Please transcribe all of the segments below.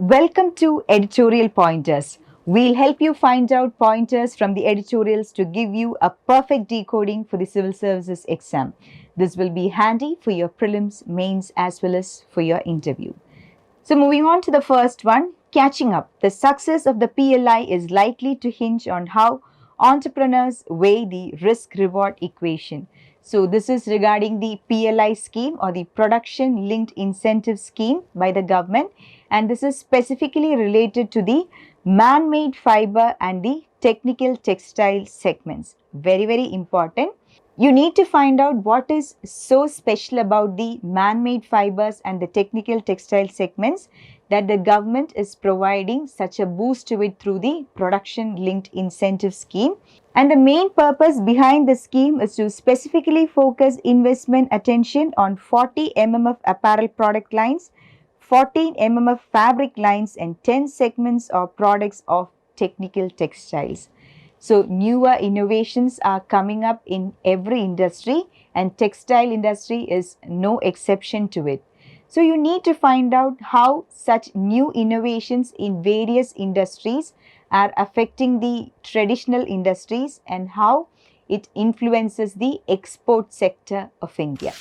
Welcome to Editorial Pointers. We'll help you find out pointers from the editorials to give you a perfect decoding for the civil services exam. This will be handy for your prelims, mains as well as for your interview. So moving on to the first one, catching up. The success of the PLI is likely to hinge on how entrepreneurs weigh the risk-reward equation. So this is regarding the PLI scheme or the Production Linked Incentive Scheme by the government, and this is specifically related to the man-made fiber and the technical textile segments. Very, very important. You need to find out what is so special about the man-made fibers and the technical textile segments that the government is providing such a boost to it through the Production Linked Incentive Scheme. And the main purpose behind the scheme is to specifically focus investment attention on 40 mm of apparel product lines, 14 mm of fabric lines and 10 segments or products of technical textiles. So newer innovations are coming up in every industry and textile industry is no exception to it. So you need to find out how such new innovations in various industries are affecting the traditional industries and how it influences the export sector of India.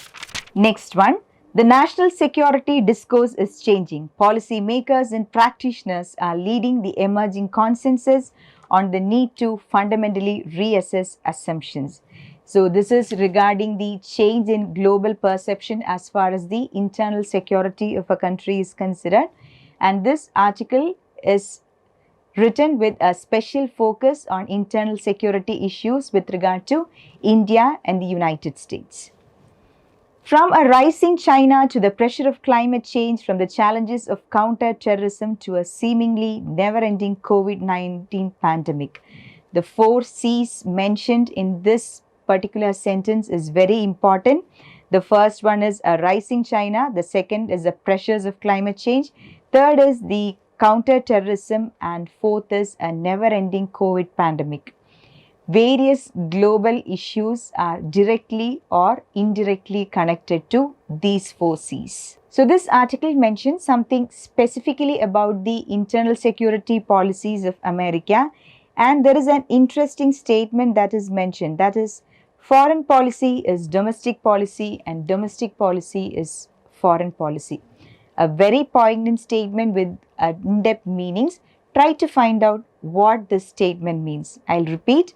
Next one. The national security discourse is changing. Policy makers and practitioners are leading the emerging consensus on the need to fundamentally reassess assumptions. So this is regarding the change in global perception as far as the internal security of a country is considered. And this article is written with a special focus on internal security issues with regard to India and the United States. From a rising China to the pressure of climate change, from the challenges of counter-terrorism to a seemingly never-ending COVID-19 pandemic. The 4 C's mentioned in this particular sentence is very important. The first one is a rising China, the second is the pressures of climate change, third is the counter-terrorism, and fourth is a never-ending COVID pandemic. Various global issues are directly or indirectly connected to these 4 C's. So this article mentions something specifically about the internal security policies of America, and there is an interesting statement that is mentioned, that is foreign policy is domestic policy and domestic policy is foreign policy. A very poignant statement with in-depth meanings. Try to find out what this statement means. I'll repeat.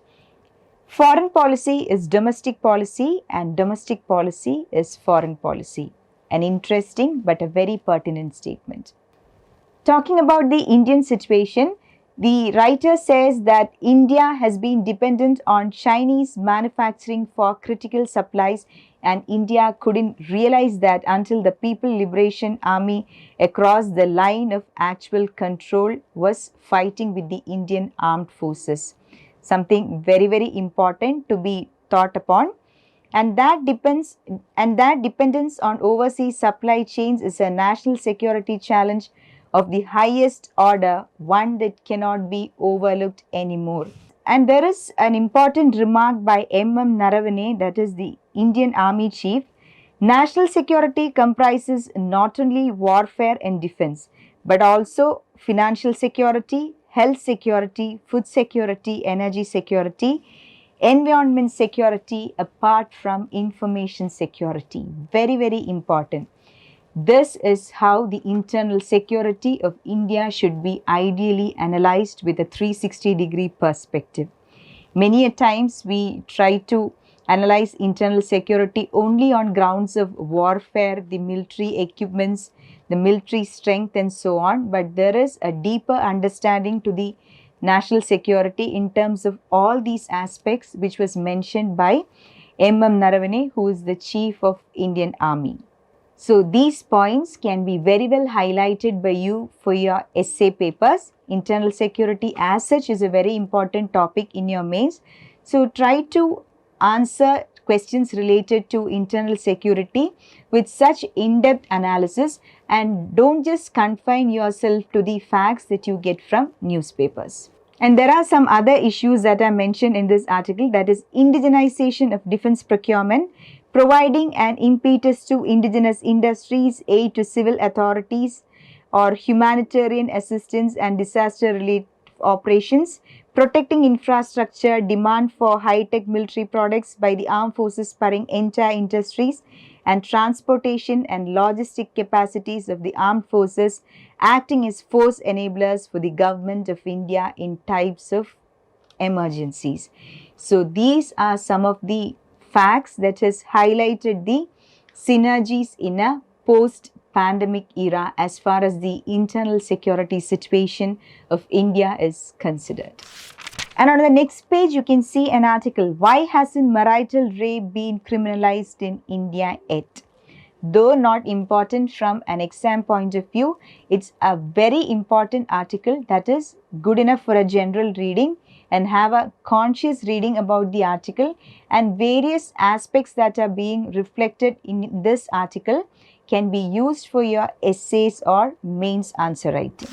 Foreign policy is domestic policy and domestic policy is foreign policy. An interesting but a very pertinent statement. Talking about the Indian situation, the writer says that India has been dependent on Chinese manufacturing for critical supplies, and India couldn't realize that until the People Liberation Army across the line of actual control was fighting with the Indian armed forces. Something very, very important to be thought upon, and that dependence on overseas supply chains is a national security challenge of the highest order, one that cannot be overlooked anymore. And there is an important remark by M. Naravane, that is the Indian Army Chief. National security comprises not only warfare and defense, but also financial security, health security, food security, energy security, environment security, apart from information security. Very, very important. This is how the internal security of India should be ideally analyzed with a 360-degree perspective. Many a times we try to analyze internal security only on grounds of warfare, the military equipments, the military strength and so on, but there is a deeper understanding to the national security in terms of all these aspects which was mentioned by M. Naravane, who is the Chief of Indian Army. So these points can be very well highlighted by you for your essay papers. Internal security as such is a very important topic in your mains. So try to answer questions related to internal security with such in-depth analysis, and don't just confine yourself to the facts that you get from newspapers. And there are some other issues that are mentioned in this article, that is indigenization of defense procurement, providing an impetus to indigenous industries, aid to civil authorities, or humanitarian assistance and disaster relief operations, protecting infrastructure, demand for high-tech military products by the armed forces spurring entire industries, and transportation and logistic capacities of the armed forces, acting as force enablers for the government of India in types of emergencies. So these are some of the facts that has highlighted the synergies in a post-pandemic era as far as the internal security situation of India is considered. And on the next page, you can see an article, Why hasn't marital rape been criminalized in India yet? Though not important from an exam point of view, it's a very important article that is good enough for a general reading, and have a conscious reading about the article, and various aspects that are being reflected in this article can be used for your essays or mains answer writing.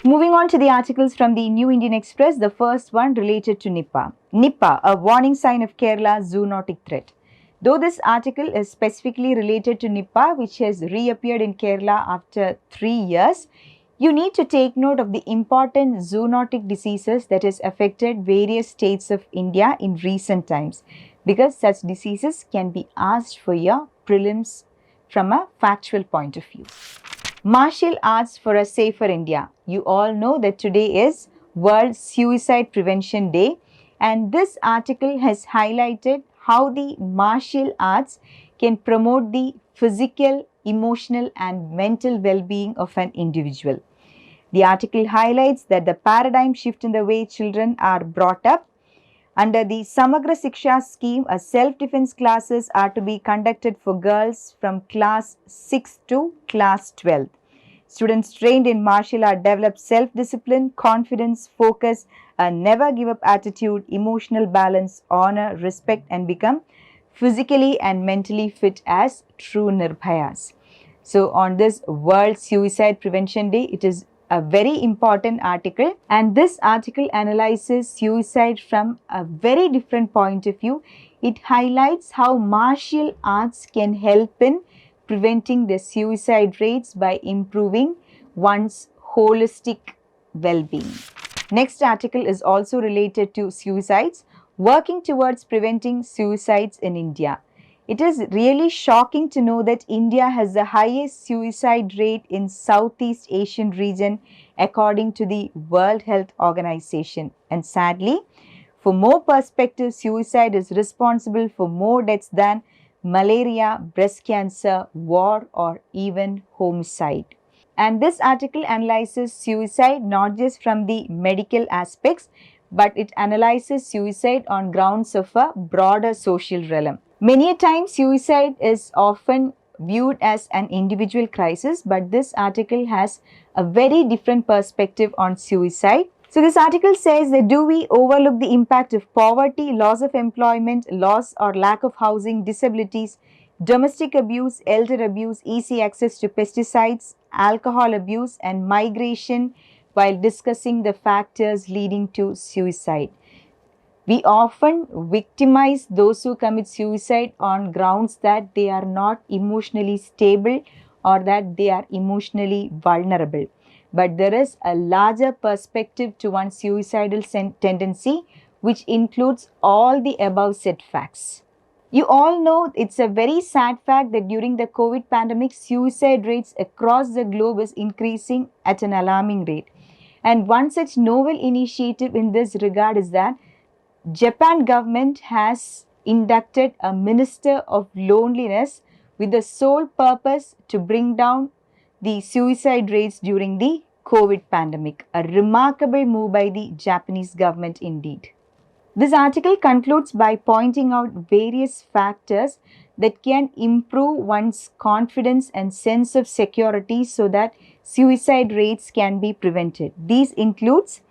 Moving on to the articles from the New Indian Express, the first one related to Nipah. Nipah, a warning sign of Kerala's zoonotic threat. Though this article is specifically related to Nipah, which has reappeared in Kerala after 3 years, you need to take note of the important zoonotic diseases that has affected various states of India in recent times, because such diseases can be asked for your prelims from a factual point of view. Martial arts for a safer India. You all know that today is World Suicide Prevention Day, and this article has highlighted how the martial arts can promote the physical, emotional and mental well-being of an individual. The article highlights that the paradigm shift in the way children are brought up. Under the Samagra Siksha scheme, self-defense classes are to be conducted for girls from class 6 to class 12. Students trained in martial art develop self-discipline, confidence, focus, a never-give-up attitude, emotional balance, honor, respect and become physically and mentally fit as true Nirbhayas. So on this World Suicide Prevention Day, it is a very important article, and this article analyzes suicide from a very different point of view. It highlights how martial arts can help in preventing the suicide rates by improving one's holistic well-being. Next article is also related to suicides, working towards preventing suicides in India. It is really shocking to know that India has the highest suicide rate in Southeast Asian region according to the World Health Organization. And sadly, for more perspective, suicide is responsible for more deaths than malaria, breast cancer, war or even homicide. And this article analyzes suicide not just from the medical aspects, but it analyzes suicide on grounds of a broader social realm. Many a time, suicide is often viewed as an individual crisis, but this article has a very different perspective on suicide. So this article says that, do we overlook the impact of poverty, loss of employment, loss or lack of housing, disabilities, domestic abuse, elder abuse, easy access to pesticides, alcohol abuse and migration while discussing the factors leading to suicide? We often victimize those who commit suicide on grounds that they are not emotionally stable or that they are emotionally vulnerable. But there is a larger perspective to one's suicidal tendency, which includes all the above said facts. You all know it's a very sad fact that during the COVID pandemic, suicide rates across the globe is increasing at an alarming rate. And one such novel initiative in this regard is that Japan government has inducted a minister of loneliness with the sole purpose to bring down the suicide rates during the COVID pandemic. A remarkable move by the Japanese government indeed. This article concludes by pointing out various factors that can improve one's confidence and sense of security so that suicide rates can be prevented. These includes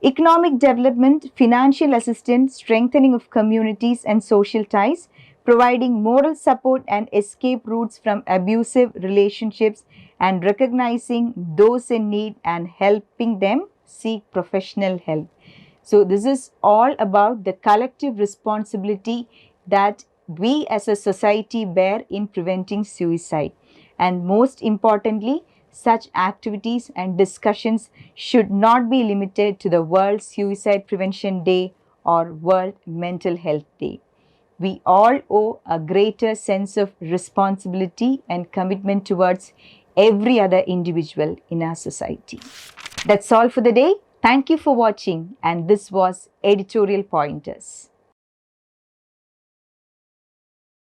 economic development, financial assistance, strengthening of communities and social ties, providing moral support and escape routes from abusive relationships, and recognizing those in need and helping them seek professional help. So this is all about the collective responsibility that we as a society bear in preventing suicide. And most importantly, such activities and discussions should not be limited to the World Suicide Prevention Day or World Mental Health Day. We all owe a greater sense of responsibility and commitment towards every other individual in our society. That's all for the day. Thank you for watching, and this was Editorial Pointers.